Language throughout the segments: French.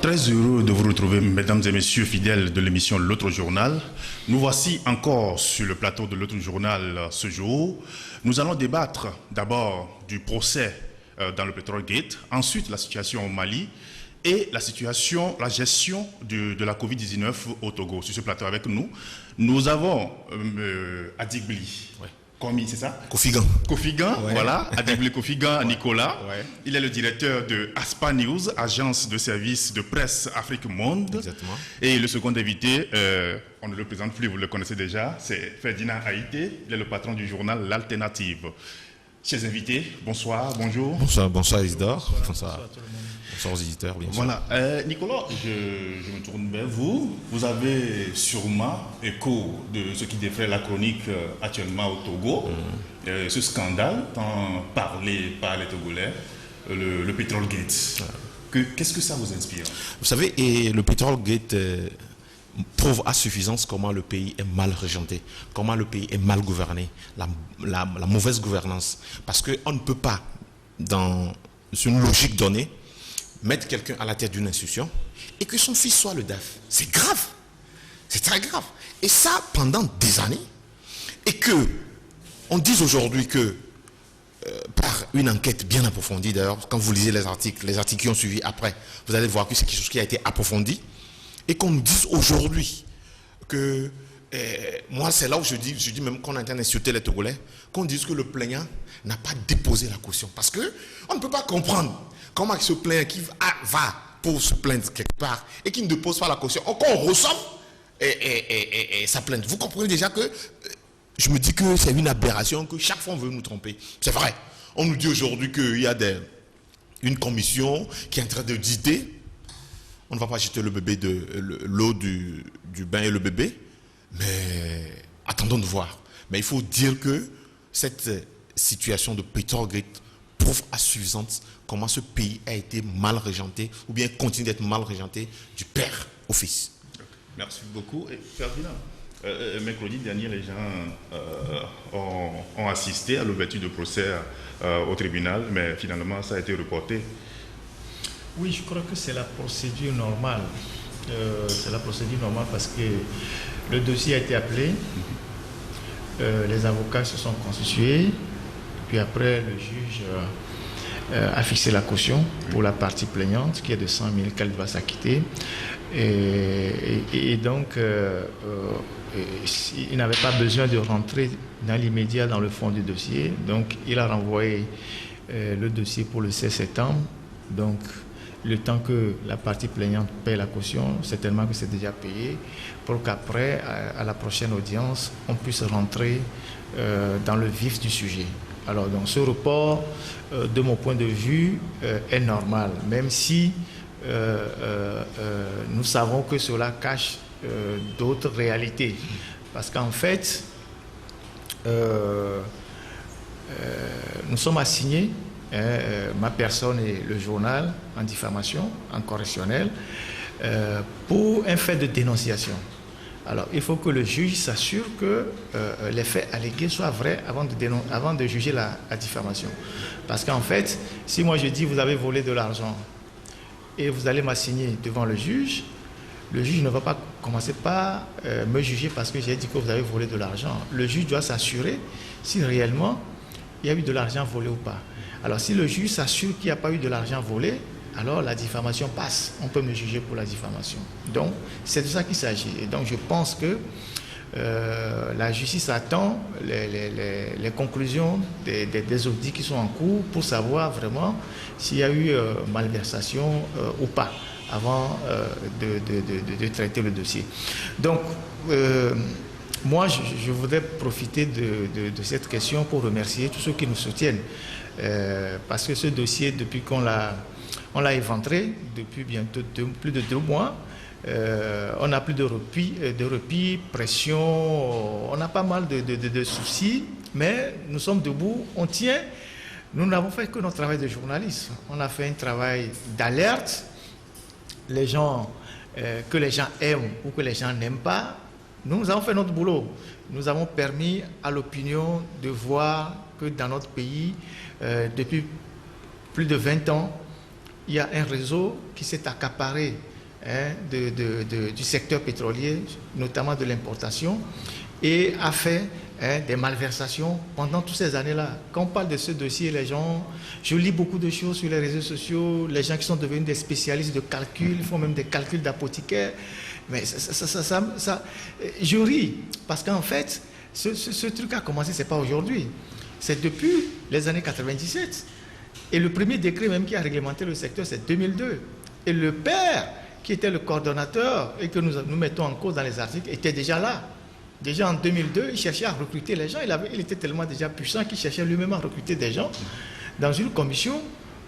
Très heureux de vous retrouver, mesdames et messieurs fidèles de l'émission L'Autre Journal. Nous voici encore sur le plateau de L'Autre Journal ce jour. Nous allons débattre d'abord du procès dans le Petrolgate, ensuite la situation au Mali et la gestion de la Covid-19 au Togo. Sur ce plateau avec nous, nous avons Adigblé. Ouais. C'est ça? Kofigan. Kofigan, ouais. Voilà. Adigblé Kofigan, ouais. Nicolas. Ouais. Il est le directeur de Aspa News, agence de services de presse Afrique Monde. Exactement. Et le second invité, on ne le présente plus, vous le connaissez déjà, c'est Ferdinand Haïté. Il est le patron du journal L'Alternative. Chers invités, bonsoir, bonjour. Bonsoir Isidore. Bonsoir tout le monde. Bonsoir aux éditeurs, bien sûr. Voilà. Nicolas, je me tourne vers vous. Vous avez sûrement écho de ce qui défraie la chronique actuellement au Togo. Ce scandale, tant parlé par les Togolais, le Petrolgate. Qu'est-ce que ça vous inspire? Vous savez, et le Petrolgate prouve à suffisance comment le pays est mal régenté, comment le pays est mal gouverné, la mauvaise gouvernance. Parce qu'on ne peut pas, dans une logique donnée, mettre quelqu'un à la tête d'une institution et que son fils soit le DAF. C'est grave. C'est très grave. Et ça, pendant des années. Et que on dise aujourd'hui que, par une enquête bien approfondie, d'ailleurs, quand vous lisez les articles qui ont suivi après, vous allez voir que c'est quelque chose qui a été approfondi. Et qu'on nous dise aujourd'hui que, moi c'est là où je dis même qu'on est en train d'insulter les Togolais, qu'on dise que le plaignant n'a pas déposé la caution. Parce qu'on ne peut pas comprendre comment ce plaignant qui va pour se plaindre quelque part et qui ne dépose pas la caution, qu'on reçoit sa plainte. Vous comprenez déjà que je me dis que c'est une aberration, que chaque fois on veut nous tromper. C'est vrai. On nous dit aujourd'hui qu'il y a une commission qui est en train de dicter. On ne va pas jeter le bébé l'eau du bain et le bébé, mais attendons de voir. Mais il faut dire que cette situation de Petrolgate prouve à suffisance comment ce pays a été mal régenté, ou bien continue d'être mal régenté du père au fils. Merci beaucoup. Et Ferdinand, mercredi dernier, les gens ont assisté à l'ouverture du procès au tribunal, mais finalement ça a été reporté. Oui, je crois que c'est la procédure normale. C'est la procédure normale parce que le dossier a été appelé, les avocats se sont constitués, puis après le juge a fixé la caution pour la partie plaignante qui est de 100 000 qu'elle doit s'acquitter. Et donc, il n'avait pas besoin de rentrer dans l'immédiat dans le fond du dossier. Donc, il a renvoyé le dossier pour le 16 septembre. Donc, le temps que la partie plaignante paie la caution, certainement que c'est déjà payé, pour qu'après, à la prochaine audience, on puisse rentrer dans le vif du sujet. Alors, donc, ce report, de mon point de vue, est normal, même si nous savons que cela cache d'autres réalités. Parce qu'en fait, nous sommes assignés, ma personne et le journal, en diffamation, en correctionnel, pour un fait de dénonciation. Alors, il faut que le juge s'assure que les faits allégués soient vrais avant de juger la diffamation. Parce qu'en fait, si moi je dis vous avez volé de l'argent et vous allez m'assigner devant le juge ne va pas commencer par me juger parce que j'ai dit que vous avez volé de l'argent. Le juge doit s'assurer si réellement il y a eu de l'argent volé ou pas. Alors, si le juge s'assure qu'il n'y a pas eu de l'argent volé, alors la diffamation passe. On peut me juger pour la diffamation. Donc, c'est de ça qu'il s'agit. Et donc, je pense que la justice attend les conclusions des audits qui sont en cours pour savoir vraiment s'il y a eu malversation ou pas avant de traiter le dossier. Donc, moi, je voudrais profiter de cette question pour remercier tous ceux qui nous soutiennent. Parce que ce dossier, depuis qu'on l'a éventré, depuis bientôt plus de 2 mois, on n'a plus de repli, pression, on a pas mal de soucis, mais nous sommes debout, on tient. Nous n'avons fait que notre travail de journaliste. On a fait un travail d'alerte. Les gens, que les gens aiment ou que les gens n'aiment pas, nous avons fait notre boulot. Nous avons permis à l'opinion de voir que dans notre pays, depuis plus de 20 ans, il y a un réseau qui s'est accaparé du secteur pétrolier, notamment de l'importation, et a fait des malversations pendant toutes ces années-là. Quand on parle de ce dossier, les gens, je lis beaucoup de choses sur les réseaux sociaux, les gens qui sont devenus des spécialistes de calcul, font même des calculs d'apothicaire, mais je ris, parce qu'en fait, ce truc a commencé, c'est pas aujourd'hui, c'est depuis les années 97. Et le premier décret même qui a réglementé le secteur, c'est 2002. Et le père, qui était le coordonnateur et que nous mettons en cause dans les articles, était déjà là. Déjà en 2002, il cherchait à recruter les gens. Il était tellement déjà puissant qu'il cherchait lui-même à recruter des gens dans une commission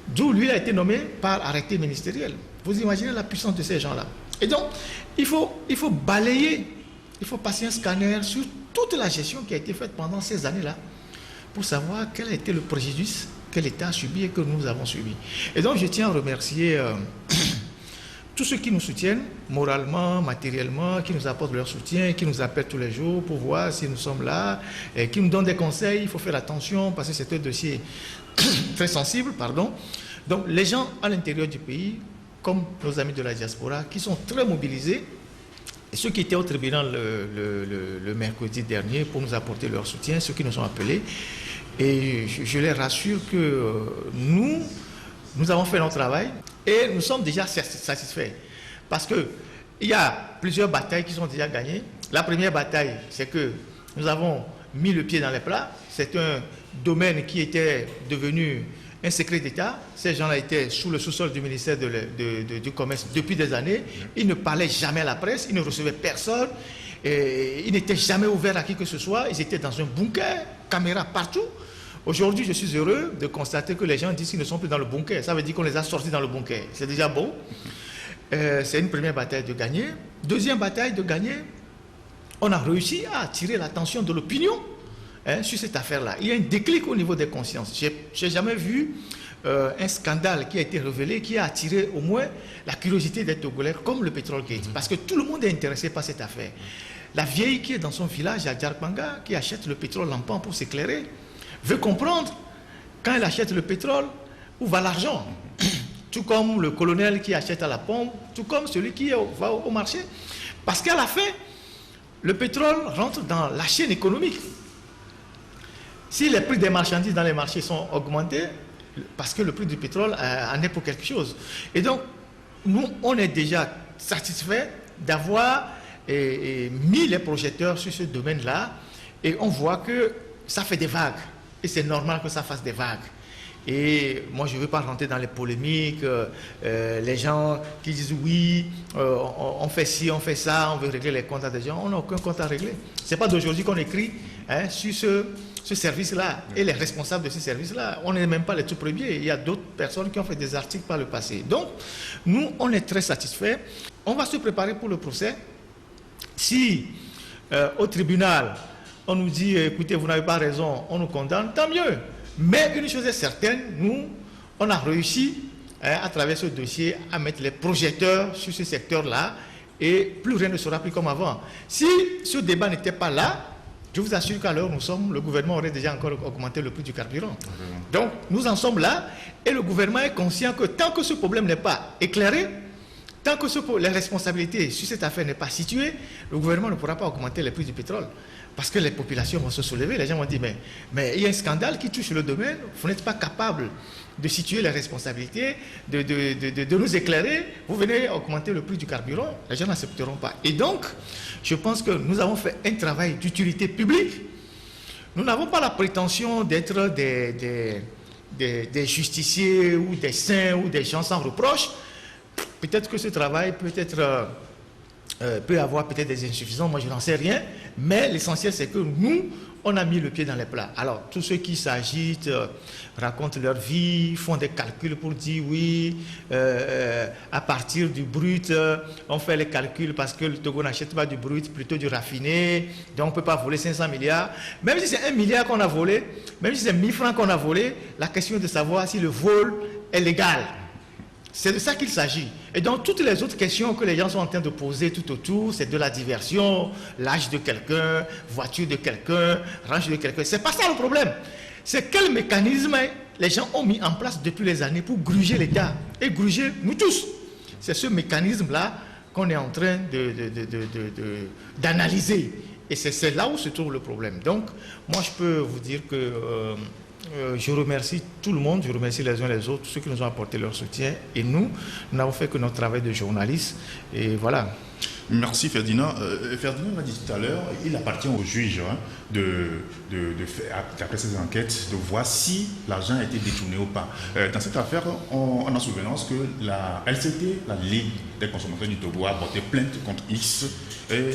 d'où lui a été nommé par arrêté ministériel. Vous imaginez la puissance de ces gens-là. Et donc, il faut balayer, il faut passer un scanner sur toute la gestion qui a été faite pendant ces années-là pour savoir quel a été le préjudice que l'État a subi et que nous avons subi. Et donc, je tiens à remercier tous ceux qui nous soutiennent, moralement, matériellement, qui nous apportent leur soutien, qui nous appellent tous les jours pour voir si nous sommes là, et qui nous donnent des conseils. Il faut faire attention parce que c'est un dossier très sensible, pardon. Donc, les gens à l'intérieur du pays, comme nos amis de la diaspora, qui sont très mobilisés, et ceux qui étaient au tribunal le mercredi dernier pour nous apporter leur soutien, ceux qui nous ont appelés, et je les rassure que nous avons fait notre travail et nous sommes déjà satisfaits. Parce qu'il y a plusieurs batailles qui sont déjà gagnées. La première bataille, c'est que nous avons mis le pied dans les plats. C'est un domaine qui était devenu un secret d'État. Ces gens-là étaient sous le sous-sol du ministère du Commerce depuis des années. Ils ne parlaient jamais à la presse, ils ne recevaient personne. Et ils n'étaient jamais ouverts à qui que ce soit. Ils étaient dans un bunker, caméra partout. Aujourd'hui, je suis heureux de constater que les gens disent qu'ils ne sont plus dans le bunker. Ça veut dire qu'on les a sortis dans le bunker. C'est déjà beau. C'est une première bataille de gagner. Deuxième bataille de gagner, on a réussi à attirer l'attention de l'opinion sur cette affaire-là. Il y a un déclic au niveau des consciences. Je n'ai jamais vu un scandale qui a été révélé, qui a attiré au moins la curiosité des Togolais comme le Petrol Gate. Parce que tout le monde est intéressé par cette affaire. La vieille qui est dans son village à Djarpanga, qui achète le pétrole lampant pour s'éclairer, veut comprendre, quand elle achète le pétrole, où va l'argent. Tout comme le colonel qui achète à la pompe, tout comme celui qui va au marché. Parce qu'à la fin, le pétrole rentre dans la chaîne économique. Si les prix des marchandises dans les marchés sont augmentés, parce que le prix du pétrole en est pour quelque chose. Et donc, nous, on est déjà satisfait d'avoir mis les projecteurs sur ce domaine-là, et on voit que ça fait des vagues. Et c'est normal que ça fasse des vagues. Et moi, je ne veux pas rentrer dans les polémiques, les gens qui disent oui, on fait ci, on fait ça, on veut régler les comptes des gens. On n'a aucun compte à régler. Ce n'est pas d'aujourd'hui qu'on écrit sur ce service-là et les responsables de ce service-là. On n'est même pas les tout premiers. Il y a d'autres personnes qui ont fait des articles par le passé. Donc, nous, on est très satisfaits. On va se préparer pour le procès. Si au tribunal, on nous dit, écoutez, vous n'avez pas raison, on nous condamne, tant mieux. Mais une chose est certaine, nous, on a réussi, à travers ce dossier, à mettre les projecteurs sur ce secteur-là, et plus rien ne sera plus comme avant. Si ce débat n'était pas là, je vous assure qu'à l'heure où nous sommes, le gouvernement aurait déjà encore augmenté le prix du carburant. Donc, nous en sommes là, et le gouvernement est conscient que tant que ce problème n'est pas éclairé, tant que les responsabilités sur cette affaire n'est pas située, le gouvernement ne pourra pas augmenter les prix du pétrole. Parce que les populations vont se soulever, les gens vont dire, mais il y a un scandale qui touche le domaine, vous n'êtes pas capable de situer les responsabilités, de nous éclairer, vous venez augmenter le prix du carburant, les gens n'accepteront pas. Et donc, je pense que nous avons fait un travail d'utilité publique. Nous n'avons pas la prétention d'être des justiciers ou des saints ou des gens sans reproche. Peut-être que ce travail peut avoir peut-être des insuffisances, moi je n'en sais rien, mais l'essentiel c'est que nous, on a mis le pied dans les plats. Alors, tous ceux qui s'agitent, racontent leur vie, font des calculs pour dire oui, à partir du brut, on fait les calculs parce que le Togo n'achète pas du brut, plutôt du raffiné, donc on ne peut pas voler 500 milliards. Même si c'est 1 milliard qu'on a volé, même si c'est 1000 francs qu'on a volé, la question est de savoir si le vol est légal. C'est de ça qu'il s'agit. Et donc, toutes les autres questions que les gens sont en train de poser tout autour, c'est de la diversion, l'âge de quelqu'un, voiture de quelqu'un, range de quelqu'un. C'est pas ça le problème. C'est quel mécanisme les gens ont mis en place depuis les années pour gruger l'État et gruger nous tous. C'est ce mécanisme-là qu'on est en train d'analyser. Et c'est là où se trouve le problème. Donc, moi, je peux vous dire que je remercie tout le monde, je remercie les uns les autres, ceux qui nous ont apporté leur soutien. Et nous n'avons fait que notre travail de journaliste. Et voilà. Merci Ferdinand. Ferdinand l'a dit tout à l'heure, il appartient au juge de faire, après ces enquêtes, de voir si l'argent a été détourné ou pas. Dans cette affaire, on a souvenance que la LCT, la Ligue des consommateurs du Togo, a porté plainte contre X. Et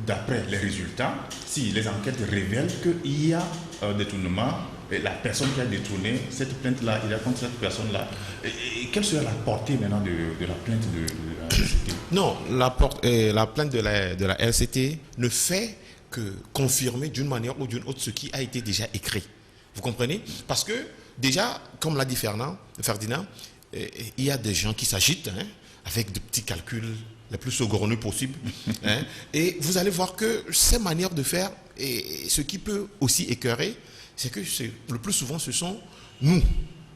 d'après les résultats, si les enquêtes révèlent qu'il y a un détournement, et la personne qui a détourné cette plainte-là, il y a contre cette personne-là. Et quelle serait la portée maintenant de la plainte de la LCT? Non, la plainte de la LCT ne fait que confirmer d'une manière ou d'une autre ce qui a été déjà écrit. Vous comprenez? Parce que déjà, comme l'a dit Ferdinand, il y a des gens qui s'agitent avec de petits calculs les plus saugrenus possibles. Et vous allez voir que ces manières de faire, et ce qui peut aussi écœurer, c'est que le plus souvent, ce sont nous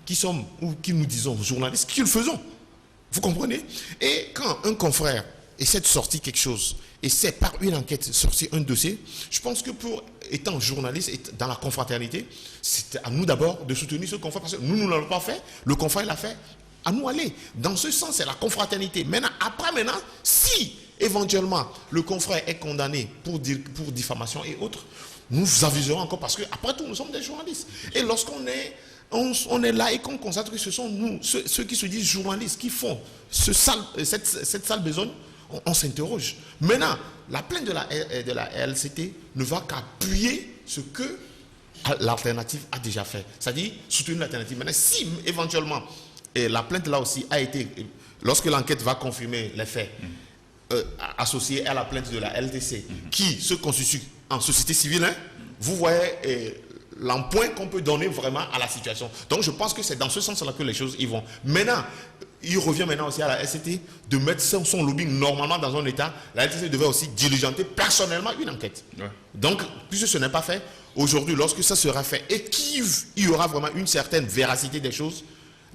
qui sommes, ou qui nous disons journalistes, qui le faisons. Vous comprenez? Et quand un confrère essaie de sortir quelque chose, essaie par une enquête de sortir un dossier, je pense que étant journaliste et dans la confraternité, c'est à nous d'abord de soutenir ce confrère, parce que nous ne l'avons pas fait, le confrère l'a fait, à nous aller. Dans ce sens, c'est la confraternité. Maintenant, si éventuellement le confrère est condamné pour diffamation et autres, nous aviserons encore, parce que après tout, nous sommes des journalistes. Et lorsqu'on est là et qu'on constate que ce sont nous, ceux qui se disent journalistes, qui font cette sale besogne, on s'interroge. Maintenant, la plainte de la LCT ne va qu'appuyer ce que l'alternative a déjà fait. C'est-à-dire soutenir l'alternative. Maintenant, si éventuellement, et la plainte là aussi a été, lorsque l'enquête va confirmer les faits, associés à la plainte de la LDC, qui se constitue en société civile, vous voyez l'empoint qu'on peut donner vraiment à la situation. Donc je pense que c'est dans ce sens-là que les choses y vont. Maintenant, il revient maintenant aussi à la LCT de mettre son lobbying normalement dans un état. La LCT devait aussi diligenter personnellement une enquête. Ouais. Donc, puisque ce n'est pas fait, aujourd'hui, lorsque ça sera fait et qu'il y aura vraiment une certaine véracité des choses,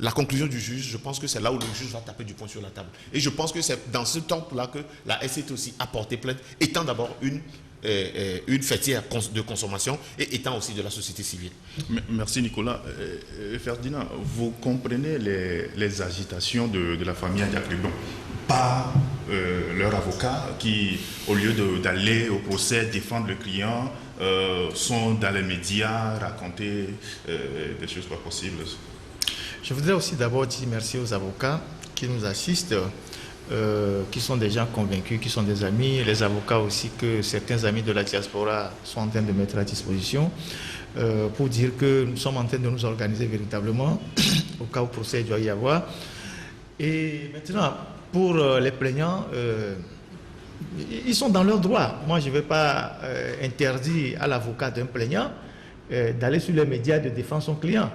la conclusion du juge, je pense que c'est là où le juge va taper du poing sur la table. Et je pense que c'est dans ce temps-là que la LCT aussi a porté plainte, étant d'abord une fêtière de consommation et étant aussi de la société civile. Merci Nicolas. Ferdinand, vous comprenez les agitations de la famille Adiaklebon par leur avocat qui, au lieu d'aller au procès défendre le client, sont dans les médias, raconter des choses pas possibles? Je voudrais aussi d'abord dire merci aux avocats qui nous assistent, qui sont des gens convaincus, qui sont des amis, les avocats aussi que certains amis de la diaspora sont en train de mettre à disposition pour dire que nous sommes en train de nous organiser véritablement au cas où procès doit y avoir. Et maintenant, pour les plaignants, ils sont dans leurs droits. Moi, je ne vais pas interdire à l'avocat d'un plaignant d'aller sur les médias de défendre son client.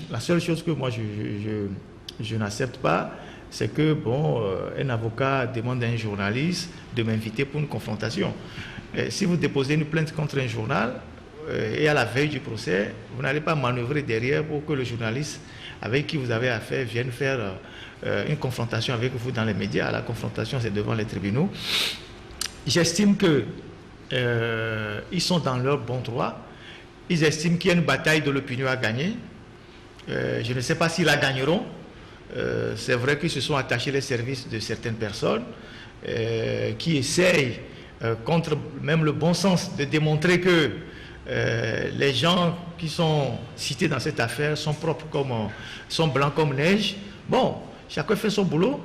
La seule chose que moi je n'accepte pas, c'est que un avocat demande à un journaliste de m'inviter pour une confrontation. Si vous déposez une plainte contre un journal et à la veille du procès, vous n'allez pas manœuvrer derrière pour que le journaliste avec qui vous avez affaire vienne faire une confrontation avec vous dans les médias. La confrontation, c'est devant les tribunaux. J'estime qu'ils sont dans leur bon droit. Ils estiment qu'il y a une bataille de l'opinion à gagner. Je ne sais pas s'ils la gagneront. C'est vrai qu'ils se sont attachés les services de certaines personnes qui essayent, contre même le bon sens, de démontrer que les gens qui sont cités dans cette affaire sont propres sont blancs comme neige. Bon, chacun fait son boulot.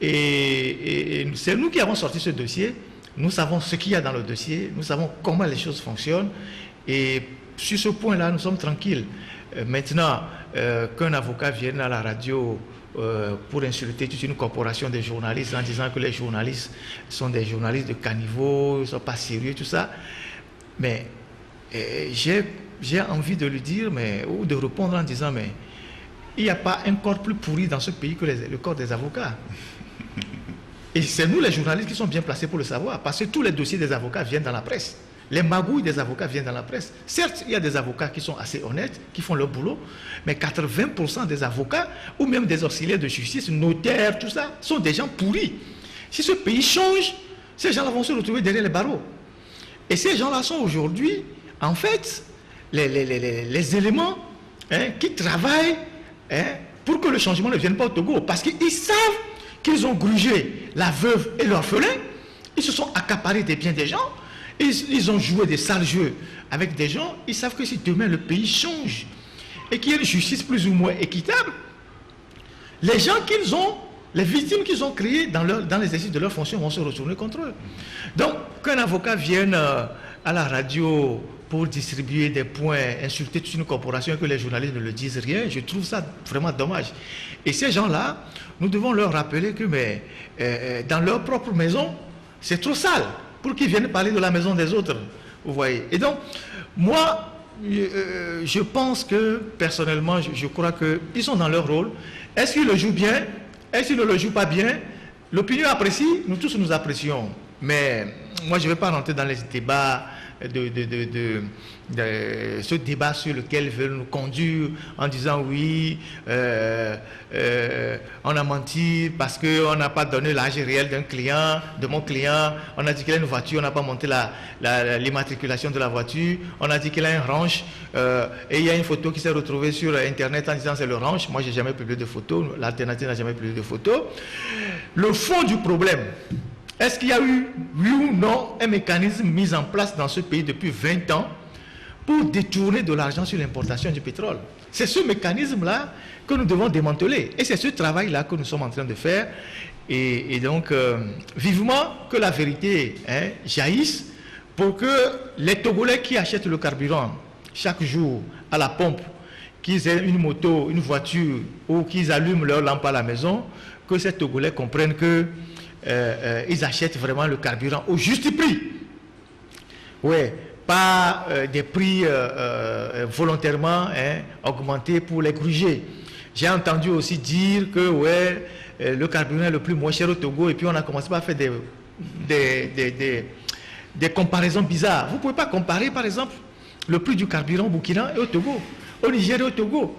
Et c'est nous qui avons sorti ce dossier. Nous savons ce qu'il y a dans le dossier. Nous savons comment les choses fonctionnent. Et sur ce point-là, nous sommes tranquilles. Maintenant, qu'un avocat vienne à la radio pour insulter toute une corporation de journalistes en disant que les journalistes sont des journalistes de caniveau, ils ne sont pas sérieux, tout ça. Mais j'ai envie de lui dire, ou de répondre en disant, mais il n'y a pas un corps plus pourri dans ce pays que le corps des avocats. Et c'est nous les journalistes qui sommes bien placés pour le savoir, parce que tous les dossiers des avocats viennent dans la presse. Les magouilles des avocats viennent dans la presse. Certes, il y a des avocats qui sont assez honnêtes, qui font leur boulot, mais 80% des avocats, ou même des auxiliaires de justice, notaires, tout ça, sont des gens pourris. Si ce pays change, ces gens-là vont se retrouver derrière les barreaux. Et ces gens-là sont aujourd'hui, en fait, les éléments qui travaillent pour que le changement ne vienne pas au Togo. Parce qu'ils savent qu'ils ont grugé la veuve et l'orphelin, ils se sont accaparés des biens des gens, ils ont joué des sales jeux avec des gens, ils savent que si demain le pays change et qu'il y a une justice plus ou moins équitable, les gens qu'ils ont, les victimes qu'ils ont créées dans l'exercice de leurs fonctions vont se retourner contre eux. Donc, qu'un avocat vienne à la radio pour distribuer des points, insulter toute une corporation et que les journalistes ne le disent rien, je trouve ça vraiment dommage. Et ces gens-là, nous devons leur rappeler que dans leur propre maison, c'est trop sale pour qu'ils viennent parler de la maison des autres. Vous voyez. Et donc, moi, je pense que, personnellement, je crois qu'ils sont dans leur rôle. Est-ce qu'ils le jouent bien? Est-ce qu'ils ne le jouent pas bien? L'opinion apprécie, nous tous nous apprécions. Mais moi, je ne vais pas rentrer dans les débats ce débat sur lequel ils veulent nous conduire en disant oui, on a menti parce qu'on n'a pas donné l'âge réel de mon client, on a dit qu'il a une voiture, on n'a pas monté l'immatriculation de la voiture, on a dit qu'il a un ranch et il y a une photo qui s'est retrouvée sur internet en disant c'est le ranch. Moi j'ai jamais publié de photos, l'alternative n'a jamais publié de photos. Le fond du problème, est-ce qu'il y a eu, oui ou non, un mécanisme mis en place dans ce pays depuis 20 ans pour détourner de l'argent sur l'importation du pétrole? C'est ce mécanisme-là que nous devons démanteler. Et c'est ce travail-là que nous sommes en train de faire. Et donc, vivement que la vérité jaillisse pour que les Togolais qui achètent le carburant chaque jour à la pompe, qu'ils aient une moto, une voiture ou qu'ils allument leur lampe à la maison, que ces Togolais comprennent que ils achètent vraiment le carburant au juste prix. Oui, pas des prix volontairement augmentés pour les gruger. J'ai entendu aussi dire que le carburant est le plus moins cher au Togo et puis on a commencé par faire des comparaisons bizarres. Vous ne pouvez pas comparer par exemple le prix du carburant au Burkina et au Togo, au Niger et au Togo,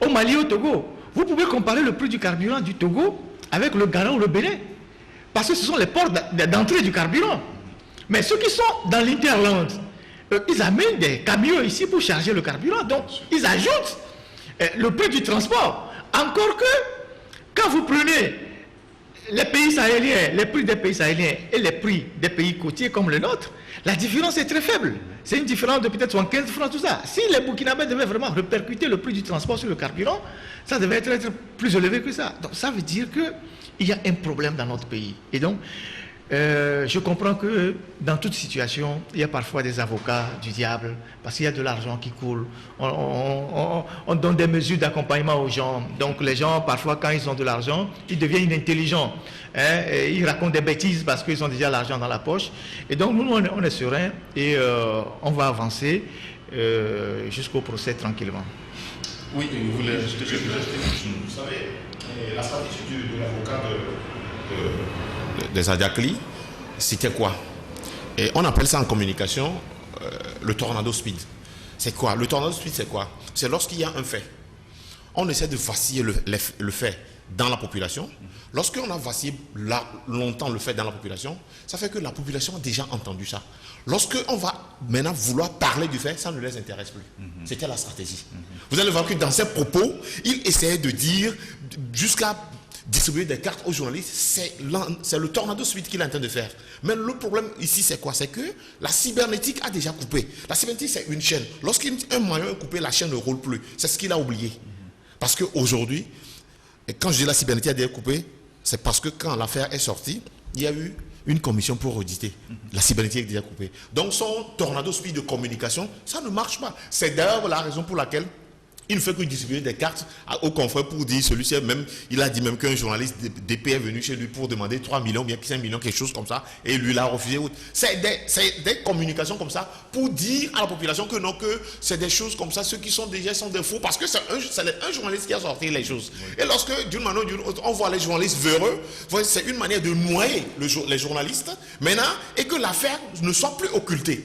au Mali et au Togo. Vous pouvez comparer le prix du carburant du Togo avec le Ghana ou le Bénin. Parce que ce sont les ports d'entrée du carburant. Mais ceux qui sont dans l'Interland, ils amènent des camions ici pour charger le carburant. Donc, ils ajoutent le prix du transport. Encore que, quand vous prenez les pays sahéliens, les prix des pays sahéliens et les prix des pays côtiers comme le nôtre, la différence est très faible. C'est une différence de peut-être 75 francs, tout ça. Si les Burkinabés devaient vraiment répercuter le prix du transport sur le carburant, ça devait être plus élevé que ça. Donc ça veut dire qu'il y a un problème dans notre pays. Et donc, je comprends que dans toute situation, il y a parfois des avocats du diable, parce qu'il y a de l'argent qui coule. On donne des mesures d'accompagnement aux gens. Donc les gens, parfois, quand ils ont de l'argent, ils deviennent inintelligents. Et ils racontent des bêtises parce qu'ils ont déjà l'argent dans la poche. Et donc nous, on est sereins et on va avancer jusqu'au procès tranquillement. Oui, vous voulez ajouter quelque chose? Vous savez, la stratégie de l'avocat des Adiakli, c'était quoi? Et on appelle ça en communication le tornado speed. C'est quoi? Le tornado speed, c'est quoi? C'est lorsqu'il y a un fait. On essaie de vaciller le fait dans la population. Lorsqu'on a vacillé longtemps le fait dans la population, ça fait que la population a déjà entendu ça. Lorsqu'on va maintenant vouloir parler du fait, ça ne les intéresse plus. C'était la stratégie. Vous allez voir que dans ses propos, il essayait de dire jusqu'à distribuer des cartes aux journalistes, c'est le tornado suite qu'il est en train de faire. Mais le problème ici, c'est quoi? C'est que la cybernétique a déjà coupé. La cybernétique, c'est une chaîne. Lorsqu'un maillon est coupé, la chaîne ne roule plus. C'est ce qu'il a oublié. Parce qu'aujourd'hui, quand je dis la cybernétique a déjà coupé, c'est parce que quand l'affaire est sortie, il y a eu une commission pour auditer. La cybernétique est déjà coupée. Donc son tornado speed de communication, ça ne marche pas. C'est d'ailleurs la raison pour laquelle il ne fait que distribuer des cartes aux confrères pour dire, celui-ci même, il a dit même qu'un journaliste d'EP est venu chez lui pour demander 3 millions, bien 5 millions, quelque chose comme ça, et lui l'a refusé. C'est des communications comme ça pour dire à la population que non, que c'est des choses comme ça, ceux qui sont déjà sont des faux, parce que c'est un journaliste qui a sorti les choses. Et lorsque, d'une manière ou d'une autre, on voit les journalistes véreux, c'est une manière de noyer les journalistes, maintenant, et que l'affaire ne soit plus occultée.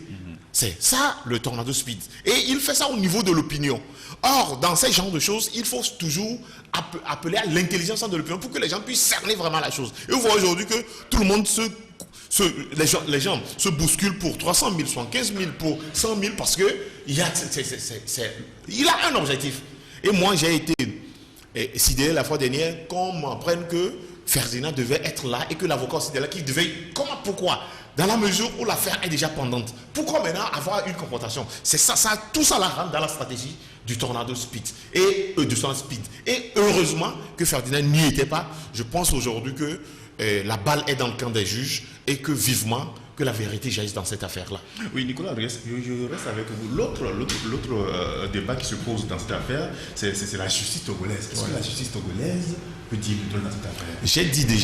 C'est ça le tornado speed. Et il fait ça au niveau de l'opinion. Or, dans ces genres de choses, il faut toujours appeler à l'intelligence de l'opinion pour que les gens puissent cerner vraiment la chose. Et on voit aujourd'hui que tout le monde les gens se bousculent pour 300 000, 75 000, pour 100 000 parce qu'il il a un objectif. Et moi, j'ai été sidéré la fois dernière qu'on m'apprenne que Ferdinand devait être là et que l'avocat aussi était là, qu'il devait... Pourquoi? Dans la mesure où l'affaire est déjà pendante. Pourquoi maintenant avoir une confrontation? C'est ça, tout ça là rentre dans la stratégie du Tornado Speed et de son Speed. Et heureusement que Ferdinand n'y était pas. Je pense aujourd'hui que la balle est dans le camp des juges et que vivement que la vérité jaillisse dans cette affaire-là. Oui, Nicolas, je reste avec vous. L'autre débat qui se pose dans cette affaire, c'est la justice togolaise. Est-ce que la justice togolaise peut dire dans cette affaire?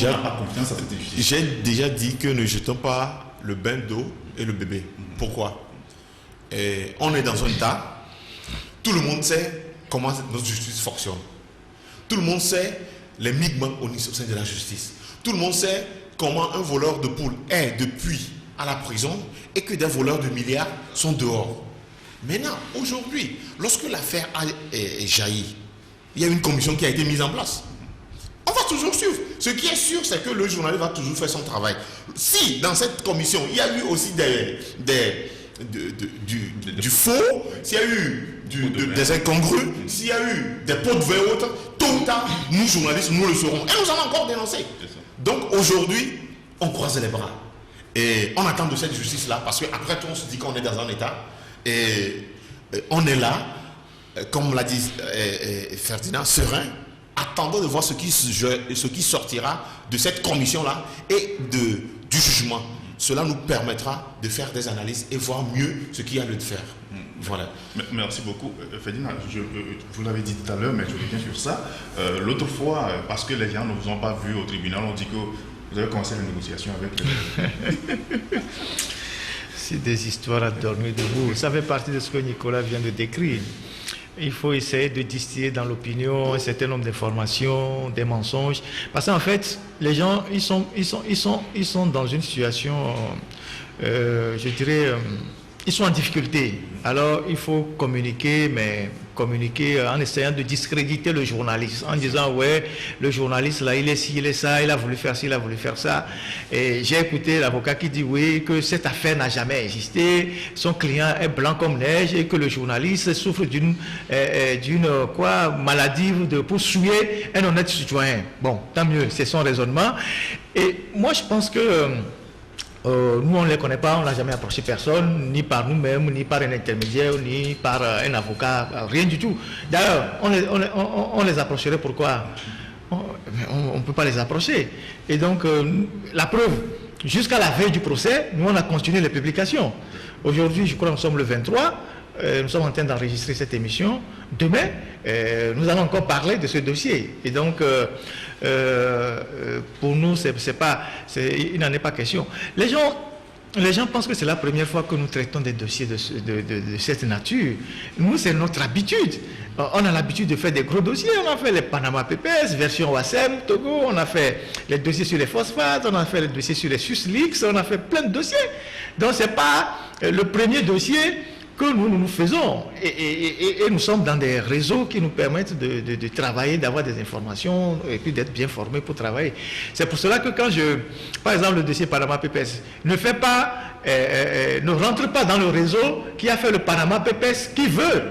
On n'a pas confiance à cette justice. J'ai déjà dit que ne jetons pas le bain d'eau et le bébé. Pourquoi? On est dans un tas. Tout le monde sait comment notre justice fonctionne. Tout le monde sait les migments au sein de la justice. Tout le monde sait comment un voleur de poules est depuis à la prison et que des voleurs de milliards sont dehors. Maintenant, aujourd'hui, lorsque l'affaire a jailli, il y a une commission qui a été mise en place. On va toujours suivre. Ce qui est sûr, c'est que le journaliste va toujours faire son travail. Si dans cette commission, il y a eu aussi du faux, s'il y a eu des incongrus, s'il y a eu des pots de vin autres, tôt ou tard, nous journalistes, nous le saurons. Et nous allons encore dénoncer. Donc aujourd'hui, on croise les bras. Et on attend de cette justice-là, parce qu'après tout, on se dit qu'on est dans un état. Et on est là, comme l'a dit Ferdinand, serein, attendant de voir ce qui sortira de cette commission-là et du jugement. Cela nous permettra de faire des analyses et voir mieux ce qu'il y a lieu de faire. Voilà. Merci beaucoup. Ferdinand, vous l'avez dit tout à l'heure, mais je reviens sur ça. L'autre fois, parce que les gens ne vous ont pas vu au tribunal, on dit que vous avez commencé la négociation avec C'est des histoires à dormir debout. Ça fait partie de ce que Nicolas vient de décrire. Il faut essayer de distiller dans l'opinion un certain nombre d'informations, des mensonges. Parce qu'en fait, les gens, ils sont dans une situation, je dirais, ils sont en difficulté. Alors, il faut communiquer, mais communiquer en essayant de discréditer le journaliste, en disant, ouais, le journaliste, là, il est ci, il est ça, il a voulu faire ci, il a voulu faire ça. Et j'ai écouté l'avocat qui dit, oui, que cette affaire n'a jamais existé, son client est blanc comme neige et que le journaliste souffre d'une maladie pour souiller un honnête citoyen. Bon, tant mieux, c'est son raisonnement. Et moi, je pense que nous, on ne les connaît pas, on n'a jamais approché personne, ni par nous-mêmes, ni par un intermédiaire, ni par un avocat, rien du tout. D'ailleurs, on les approcherait, pourquoi? On ne peut pas les approcher. Et donc, la preuve, jusqu'à la veille du procès, nous, on a continué les publications. Aujourd'hui, je crois que nous sommes le 23, nous sommes en train d'enregistrer cette émission. Demain, nous allons encore parler de ce dossier. Et donc, pour nous, il n'en est pas question. Les gens pensent que c'est la première fois que nous traitons des dossiers de cette nature. Nous, c'est notre habitude. On a l'habitude de faire des gros dossiers. On a fait les Panama Papers, version OASM, Togo. On a fait les dossiers sur les phosphates. On a fait les dossiers sur les SUSLeaks. On a fait plein de dossiers. Donc, ce n'est pas le premier dossier que nous faisons. Et nous sommes dans des réseaux qui nous permettent de travailler, d'avoir des informations et puis d'être bien formés pour travailler. C'est pour cela que quand par exemple, le dossier Panama Papers, ne rentre pas dans le réseau qui a fait le Panama Papers qui veut.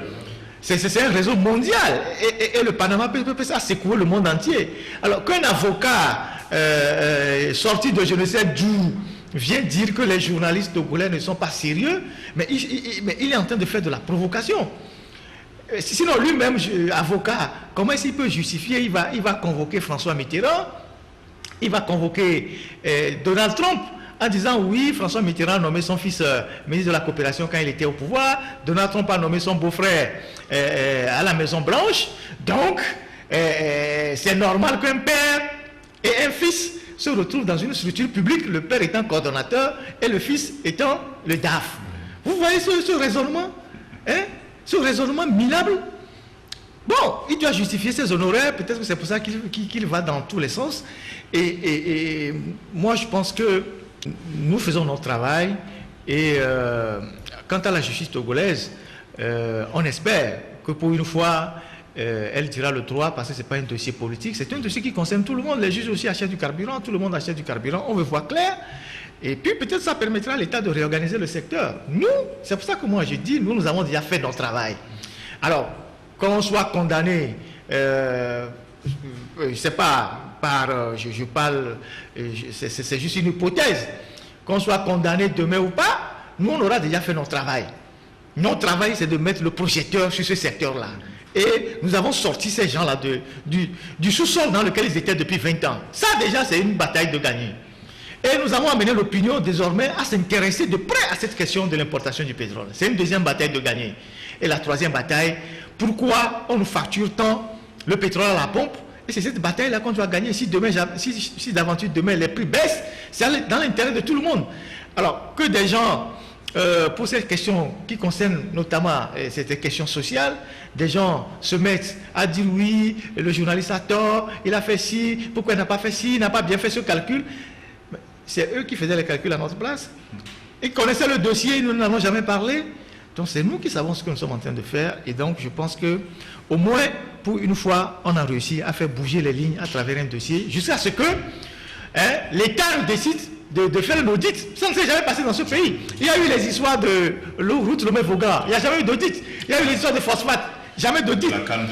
C'est un réseau mondial. Et le Panama Papers a secoué le monde entier. Alors qu'un avocat sorti de je ne sais d'où vient dire que les journalistes togolais ne sont pas sérieux, mais il est en train de faire de la provocation. Sinon, lui-même, avocat, comment est-ce qu'il peut justifier? Il va convoquer François Mitterrand, il va convoquer Donald Trump, en disant oui, François Mitterrand a nommé son fils ministre de la coopération quand il était au pouvoir, Donald Trump a nommé son beau-frère à la Maison Blanche, donc c'est normal qu'un père et un fils se retrouvent dans une structure publique, le père étant coordonnateur et le fils étant le DAF. Vous voyez ce raisonnement, hein? Ce raisonnement minable. Bon, il doit justifier ses honoraires, peut-être que c'est pour ça qu'il va dans tous les sens. Et moi, je pense que nous faisons notre travail. Et quant à la justice togolaise, on espère que pour une fois, elle dira le 3 parce que ce n'est pas un dossier politique, c'est un dossier qui concerne tout le monde. Les juges aussi achètent du carburant, tout le monde achète du carburant, on veut voir clair. Et puis peut-être ça permettra à l'État de réorganiser le secteur. Nous, c'est pour ça que moi je dis, nous avons déjà fait notre travail. Alors, qu'on soit condamné, je ne sais pas, je parle, c'est juste une hypothèse, qu'on soit condamné demain ou pas, nous on aura déjà fait notre travail. Notre travail c'est de mettre le projecteur sur ce secteur-là. Et nous avons sorti ces gens-là du sous-sol dans lequel ils étaient depuis 20 ans. Ça déjà c'est une bataille de gagner. Et nous avons amené l'opinion désormais à s'intéresser de près à cette question de l'importation du pétrole. C'est une deuxième bataille de gagner. Et la troisième bataille, pourquoi on nous facture tant le pétrole à la pompe? Et c'est cette bataille-là qu'on doit gagner. Si d'aventure demain les prix baissent, c'est dans l'intérêt de tout le monde. Alors que des gens, pour cette question qui concerne notamment cette question sociale, des gens se mettent à dire oui, le journaliste a tort, il a fait ci, pourquoi il n'a pas fait ci, il n'a pas bien fait ce calcul. C'est eux qui faisaient les calculs à notre place. Ils connaissaient le dossier, nous n'en avons jamais parlé. Donc c'est nous qui savons ce que nous sommes en train de faire. Et donc je pense que au moins pour une fois, on a réussi à faire bouger les lignes à travers un dossier jusqu'à ce que l'État décide de faire un audit. Ça ne s'est jamais passé dans ce pays. Il y a eu les histoires de route Lomé-Voga. Il n'y a jamais eu d'audit. Il y a eu les histoires de phosphate. Jamais d'audit. La CAN,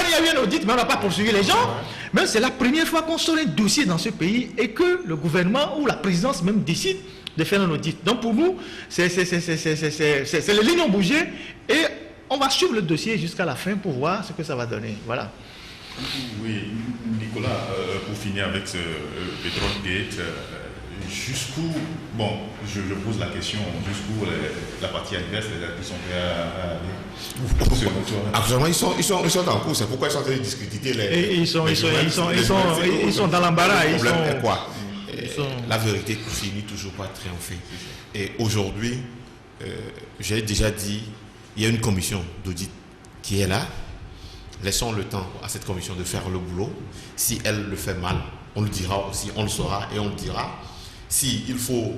il y a eu un audit, mais on n'a pas poursuivi les gens. Mais c'est la première fois qu'on sort un dossier dans ce pays et que le gouvernement ou la présidence même décide de faire un audit. Donc pour nous, les lignes ont bougé et on va suivre le dossier jusqu'à la fin pour voir ce que ça va donner. Voilà. Oui, Nicolas, pour finir avec ce Petrol Gate, jusqu'où, bon, je pose la question, jusqu'où la partie adverse, ils sont prêts à aller? Actuellement, ils sont en cours, c'est pourquoi ils sont en train de discuter ils sont dans l'embarras. Le problème est quoi? La vérité finit toujours par triompher. Et aujourd'hui, j'ai déjà dit, il y a une commission d'audit qui est là. Laissons le temps à cette commission de faire le boulot. Si elle le fait mal, on le dira aussi, on le saura et on le dira. Si il faut,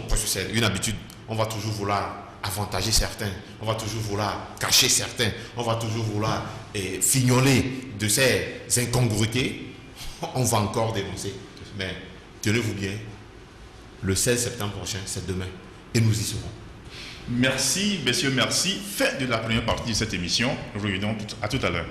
parce que c'est une habitude, on va toujours vouloir avantager certains, on va toujours vouloir cacher certains, on va toujours vouloir fignoler de ces incongruités, on va encore dénoncer. Mais tenez-vous bien, le 16 septembre prochain, c'est demain, et nous y serons. Merci, messieurs, merci. Fin de la première partie de cette émission. Nous vous remercions à tout à l'heure.